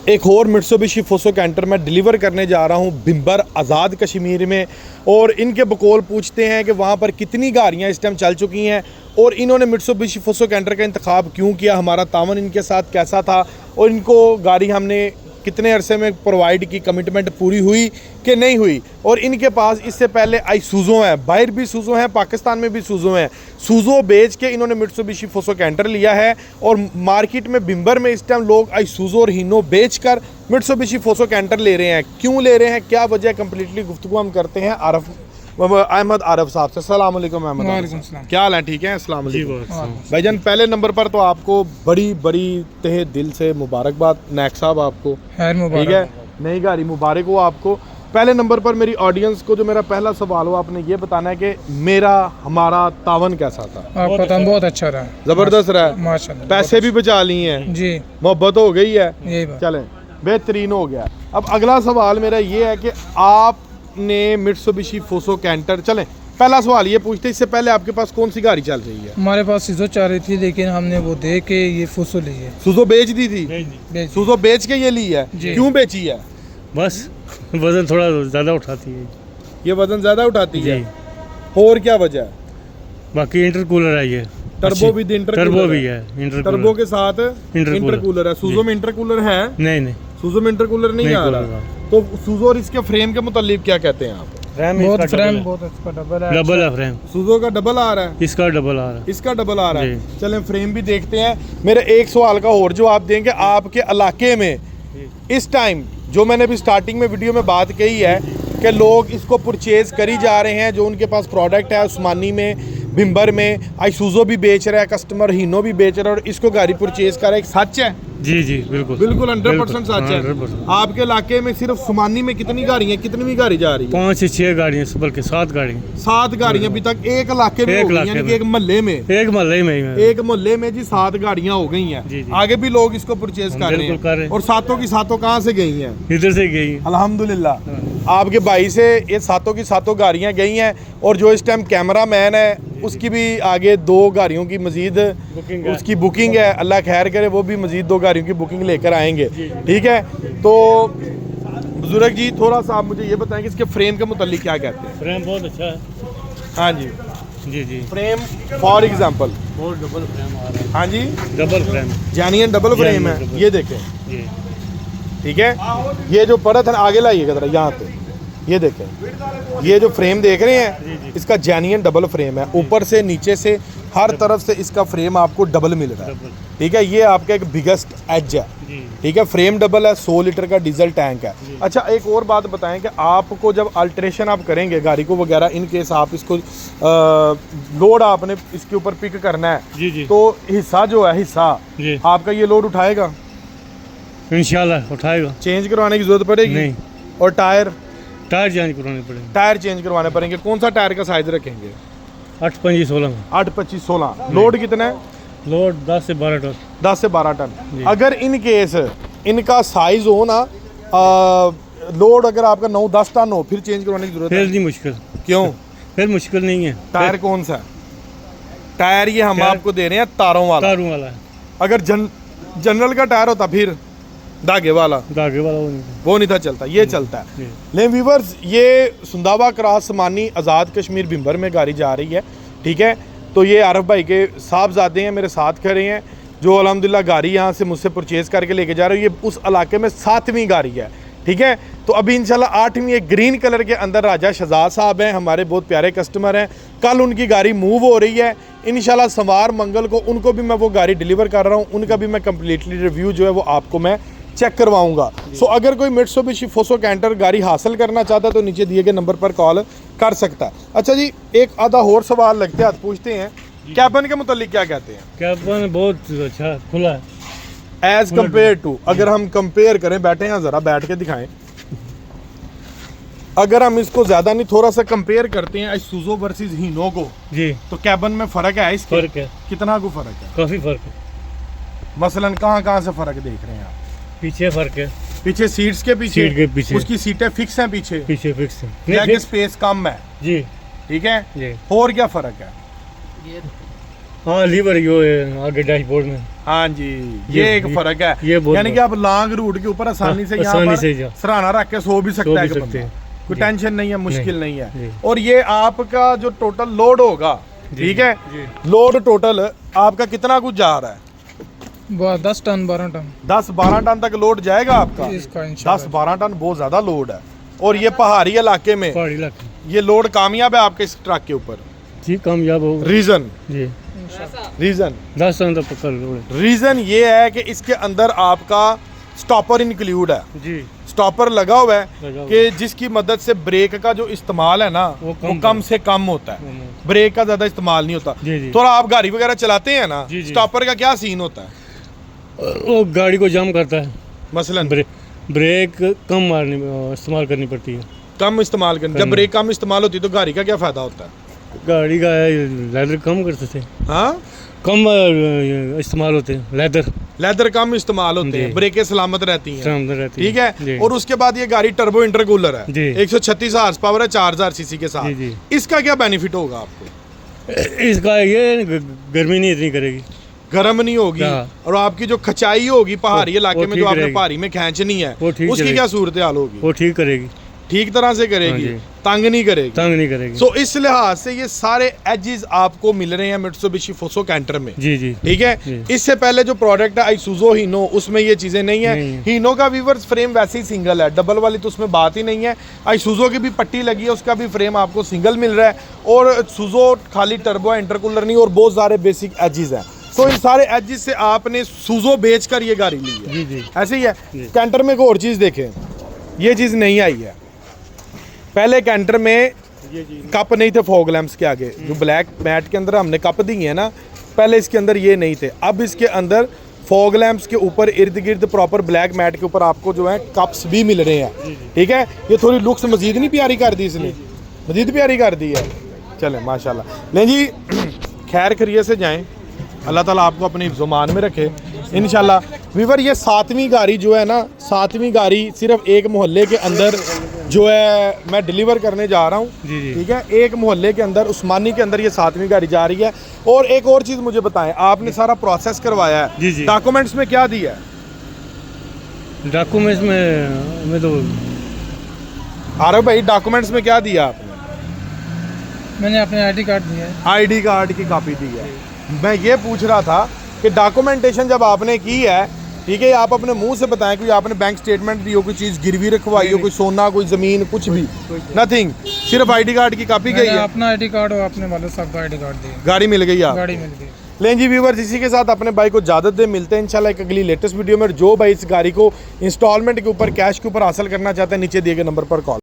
एक और Mitsubishi Faso canter मैं डिलीवर करने जा रहा हूं भिम्बर आज़ाद कश्मीर में, और इनके बकौल पूछते हैं कि वहां पर कितनी गाड़ियां इस टाइम चल चुकी हैं और इन्होंने मित्सुबिशी फोसो कैंटर का इंतखाब क्यों किया, हमारा तावन इनके साथ कैसा था और इनको गाड़ी हमने कितने अरसे में प्रोवाइड की, कमिटमेंट पूरी हुई कि नहीं हुई। और इनके पास इससे पहले आईसूज़ो है, बाहर भी सूज़ो हैं, पाकिस्तान में भी सूज़ो हैं। सूज़ो बेच के इन्होंने मित्सुबिशी फोसो कैंटर लिया है और मार्केट में भिम्बर में इस टाइम लोग आईसूज़ो और हीनो बेच कर मित्सुबिशी फोसो कैंटर ले रहे हैं। क्यों ले रहे हैं, क्या वजह, कंप्लीटली गुफ्तगू हम करते हैं अहमद आरफ साहब से। अस्सलाम वालेकुम अहमद। वालेकुम सलाम। क्या हाल है, ठीक है? अस्सलाम वालेकुम भाईजान। पहले नंबर पर तो आपको बड़ी बड़ी तहे दिल से मुबारकबाद नायक साहब, आपको ठीक है, नई गाड़ी मुबारक हो आपको। पहले नंबर पर मेरी ऑडियंस को जो मेरा पहला सवाल हो, आपने ये बताना है कि मेरा हमारा तावन कैसा था। आपका तावन बहुत अच्छा रहा, जबरदस्त रहा, माशाल्लाह। पैसे भी बचा लिए हैं जी, मोहब्बत हो गई है, यही बात। चलें बेहतरीन हो गया। अब अगला सवाल मेरा ये है कि आपने मित्सुबिशी फोसो कैंटर, चलें पहला सवाल ये पूछते, इससे पहले आपके पास कौन सी गाड़ी चल रही है? हमारे पास सीजो चाह रही थी, लेकिन हमने वो देख के ये फुसो ली है। सूज़ो बेच दी थी? बेच सूज़ो बेच के ये ली है, जी। क्यों बेची है? बस वजन थोड़ा ज़्यादा उठाती है ये वजन ज्यादा उठाती जी। है, और क्या वजह है? बाकी इंटरकूलर है ये, टर्बो विद इंटरकूलर, टर्बो भी है, टर्बो के साथ इंटरकूलर। इंटरकूलर है। सूज़ो में इंटरकूलर है? नहीं सूज़ो में इंटरकूलर नहीं आ रहा। तो सूज़ो और इसके फ्रेम के मुतालिक क्या कहते हैं आप? बहुत फ्रेम बहुत अच्छा डबल है। डबल है फ्रेम, सूज़ो का डबल आ रहा है, इसका डबल आ रहा है। इसका डबल आ रहा है। जी। चलें फ्रेम भी देखते हैं। मेरे एक सवाल का और जवाब देंगे, आपके इलाके में इस टाइम जो मैंने भी स्टार्टिंग में वीडियो में बात कही है कि लोग इसको परचेज करी जा रहे हैं, जो उनके पास प्रोडक्ट है उस्मानी में, भिम्बर में आईसूज़ो भी बेच रहा है कस्टमर, हीनो भी बेच रहा है और इसको गाड़ी परचेज कर रहा है, सच है? जी जी बिल्कुल 100% सच है। 100%। आपके इलाके में सिर्फ सुमानी में कितनी गाड़ियाँ, कितनी गाड़ी जा रही है? 5 से 6 गाड़ियाँ, बल्कि 7 गाड़ियाँ, 7 गाड़ियाँ अभी तक एक इलाके में एक हो गई, इलाके यानी कि में। एक मोहल्ले में, एक मोहल्ले में ही है। एक मोहल्ले में जी 7 गाड़ियाँ हो गई हैं। जी, जी। आगे भी लोग इसको परचेज कर रहे बिल्कुल कर रहे हैं हैं। और सातों की सातों कहाँ से गई हैं? इधर से गई है। अल्हम्दुलिल्लाह आपके भाई से ये सातों की सातों गाड़ियाँ गई हैं, और जो इस टाइम कैमरा मैन है उसकी भी आगे 2 गाड़ियों की मजीद बुकिंग है। उसकी बुकिंग है, अल्लाह खैर करे वो भी मजीद 2 गाड़ियों की बुकिंग लेकर आएंगे, ठीक है? तो बुजुर्ग जी थोड़ा सा आप मुझे ये बताएं कि इसके फ्रेम के मुतालिक क्या कहते हैं? फ्रेम बहुत अच्छा है। हाँ जी, जी जी, फ्रेम फॉर एग्जांपल, बहुत डबल फ्रेम आ रहा है। हाँ जी, double frame genuine double frame है, डबल। ये देखें, जी, ठीक है? ये जो परत है ना, आगे लाइएगा जरा यहाँ पे, ये देखें, ये जो फ्रेम देख रहे हैं इसका जेन्युइन डबल फ्रेम है, ऊपर से नीचे से हर तरफ से इसका फ्रेम आपको डबल मिल रहा है, ठीक है? ये आपका एक बिगेस्ट एज है, जी। ठीक है? फ्रेम डबल है, 100 लीटर का डीजल टैंक है। अच्छा एक और बात बताएं कि आपको जब अल्ट्रेशन आप करेंगे गाड़ी को वगैरह, इन केस आप इसको लोड आपने इसके ऊपर पिक करना है, जी जी तो हिस्सा जो है, हिस्सा जी, आपका ये लोड उठाएगा? इंशाल्लाह उठाएगा। चेंज करवाने की जरूरत पड़ेगी? नहीं, और टायर टायर चेंज करवाने पड़ेंगे। टायर चेंज करवाने पड़ेंगे। कौन सा टायर का साइज रखेंगे? 8 5 16 में 8 25 16। लोड कितना है? लोड 10 से 12 टन। 10 से 12 टन। जी। अगर इन केस इनका साइज हो ना, लोड अगर आपका 9 10 टन हो, फिर चेंज करवाने की जरूरत फिर है? नहीं मुश्किल, क्यों? फिर मुश्किल नहीं है। टायर कौन सा है? टायर ये हम टायर- आपको दे रहे हैं तारों वाला। तारों वाला है, अगर जनरल का टायर होता फिर धागे वाला, धागे वाला वो नहीं। वो नहीं था चलता, ये चलता है। जी। लेकिन व्यूवर्स ये सुंदावा क्रॉस मानी आज़ाद कश्मीर भिम्बर में गाड़ी जा रही है, ठीक है? तो ये आरफ भाई के साहबजादे हैं, मेरे साथ खड़े हैं, जो अल्हम्दुलिल्लाह गाड़ी यहाँ से मुझसे परचेज़ करके लेके जा रहे हो। ये उस इलाके में 7वीं गाड़ी है, ठीक है? तो अभी इंशाल्लाह 8वीं एक ग्रीन कलर के अंदर राजा शहजाद साहब हैं, हमारे बहुत प्यारे कस्टमर हैं। कल उनकी गाड़ी मूव हो रही है, इंशाल्लाह सोमवार मंगल को उनको भी मैं वो गाड़ी डिलीवर कर रहा हूँ, उनका भी मैं कम्प्लीटली रिव्यू जो है वो आपको मैं चेक करवाऊंगा। सो अगर कोई मित्सुबिशी फोसो कैंटर गाड़ी हासिल करना चाहता है तो नीचे दिए गए नंबर पर कॉल कर सकता है। अच्छा जी, एक आधा और सवाल लगते हाथ पूछते हैं, कैबिन के मुतालिक क्या कहते हैं? कैबिन बहुत अच्छा खुला है, एज कम्पेयर टू, अगर हम कंपेयर करें, बैठे हैं जरा, बैठ के दिखाएं, अगर हम इसको ज्यादा नहीं थोड़ा सा कंपेयर करते हैं आईसूज़ो वर्सेस हीनो को, जी तो कैबिन में फर्क है इसके? फर्क है, कितना को फर्क है? काफी फर्क है। मसलन कहाँ से फर्क देख रहे हैं आप? पीछे फर्क है, पीछे सीट्स के पीछे, सीट के पीछे उसकी सीटें फिक्स हैं पीछे, पीछे फिक्स है, लेग स्पेस कम है, जी ठीक है? जी। और क्या फर्क है? हाँ लीवर यो है आगे डैशबोर्ड में। हाँ जी, ये एक फर्क है, ये बहुत यानी कि आप लॉन्ग रूट के ऊपर आसानी से यहाँ आसानी पर से जा सराहना रख के सो भी सकता सो है भी कि सकते बंदा। हैं। कोई जी। टेंशन नहीं है, मुश्किल नहीं है। जी। और ये आपका जो टोटल लोड होगा, ठीक है, जी। लोड टोटल आपका कितना कुछ जा रहा है? 10 टन 12 टन 10-12 टन तक लोड जाएगा आपका। इसका इंशाल्लाह। 10-12 टन बहुत ज्यादा लोड है। और ये पहाड़ी इलाके में पहाड़ी इलाके ये लोड कामयाब है आपके इस ट्रक के ऊपर? जी कामयाब हो रीजन जी। रीजन 10 टन तक पकड़ लो रीजन ये है कि इसके अंदर आपका स्टॉपर इंक्लूड है। जी। स्टॉपर लगा हुआ है लगा हुआ कि जिसकी मदद से ब्रेक का जो इस्तेमाल है ना वो वो कम कम से कम होता है, ब्रेक का ज्यादा इस्तेमाल नहीं होता। जी, जी। थोड़ा आप गाड़ी वगैरह चलाते हैं ना, जी, जी। स्टॉपर का क्या सीन होता है? वो गाड़ी को जाम करता है, मसलन ब्रेक कम मारनी इस्तेमाल करनी पड़ती है। कम इस्तेमाल करना, जब ब्रेक कम इस्तेमाल होती है तो गाड़ी का क्या फायदा होता है? गाड़ी का लेदर कम करते थे, हाँ, कम इस्तेमाल होते हैं लेदर लेदर कम इस्तेमाल होते जी। हैं, ब्रेकें सलामत रहती हैं, सामने रहती ठीक जी। है। और उसके बाद ये गाड़ी टर्बो इंटरकूलर है, जी। 136 हार्स पावर है, 4000 सीसी के साथ। जी, जी। इसका क्या बेनिफिट होगा आपको? इसका ये गर्मी नहीं इतनी करेगी। गर्म नहीं होगी, हाँ। और आपकी जो खचाई होगी पहाड़ी इलाके में ठीक जो आपने रहेगी। पहाड़ी में खींचनी है, वो ठीक उसकी रहेगी। क्या सूरत हाल होगी? वो ठीक करेगी, ठीक तरह से करेगी, हाँ जी। तंग नहीं करेगी। तंग नहीं करेगी। सो इस लिहाज से ये सारे एजेस आपको मिल रहे हैं मित्सुबिशी फुसो कैंटर में, जी जी ठीक है। जी। इससे पहले जो प्रोडक्ट है आइसुजो हीनो, उसमें ये चीजें नहीं है। नहीं है। हीनो का वीवर्स फ्रेम वैसे ही सिंगल है, डबल वाली तो उसमें बात ही नहीं है। आइसुजो की भी पट्टी लगी है, उसका भी फ्रेम आपको सिंगल मिल रहा है। और सुजो खाली टर्बो इंटरकूलर नहीं, और बहुत सारे बेसिक एजेस हैं। तो इन सारे एजेस से आपने सुजो बेचकर ये गाड़ी ली है, जी जी ऐसे ही है। जी। कैंटर में एक और चीज़ देखें, ये चीज़ नहीं आई है। पहले कैंटर में कप नहीं थे फॉग लैंप्स के आगे, जो ब्लैक मैट के अंदर हमने कप दिए हैं ना, पहले इसके अंदर ये नहीं थे। अब इसके अंदर फॉग लैंप्स के ऊपर इर्द गिर्द प्रॉपर ब्लैक मैट के ऊपर आपको जो है कप्स भी मिल रहे हैं, ठीक है। ये थोड़ी लुक्स मजीद नहीं प्यारी कर दी इसने, मजीद प्यारी कर दी है। चले माशाल्लाह। नहीं जी, खैर खैरियत से जाएं, अल्लाह ताला आपको अपने हिफ्ज़-ओ-मान में रखे इंशाल्लाह। वीवर ये 7वीं गाड़ी जो है ना, 7वीं गाड़ी सिर्फ एक मोहल्ले के अंदर जो है मैं डिलीवर करने जा रहा हूँ, जी, जी। ठीक है। एक मोहल्ले के अंदर, उस्मानी के अंदर ये 7वीं गाड़ी जा रही है। और एक और चीज़ मुझे बताएं, आपने सारा प्रोसेस करवाया है, जी, जी। डॉक्यूमेंट्स में क्या दिया है? डॉक्यूमेंट्स में तो आरव भाई, डॉक्यूमेंट्स में क्या दिया आपने? मैंने अपने आईडी कार्ड दिया है। आईडी कार्ड की कॉपी दी है। मैं ये पूछ रहा था कि डॉक्यूमेंटेशन जब आपने की है, ठीक है, आप अपने मुंह से बताएं कि आपने बैंक स्टेटमेंट दी हो, कोई चीज़ गिरवी रखवाई हो, कोई सोना, कोई ज़मीन, कुछ भी? नथिंग, सिर्फ आईडी कार्ड की कॉपी गई मैंने है। अपना आईडी कार्ड और अपने वाले साहब का आईडी कार्ड दिया, गाड़ी मिल गई आप? गाड़ी मिल गई। लें जी व्यूवर्स, इसी के साथ अपने भाई को इजाज़त दे, मिलते हैं इंशाल्लाह एक अगली लेटेस्ट वीडियो में। जो भाई इस गाड़ी को इंस्टॉलमेंट के ऊपर, कैश के ऊपर हासिल करना चाहते हैं, नीचे दिए गए नंबर पर कॉल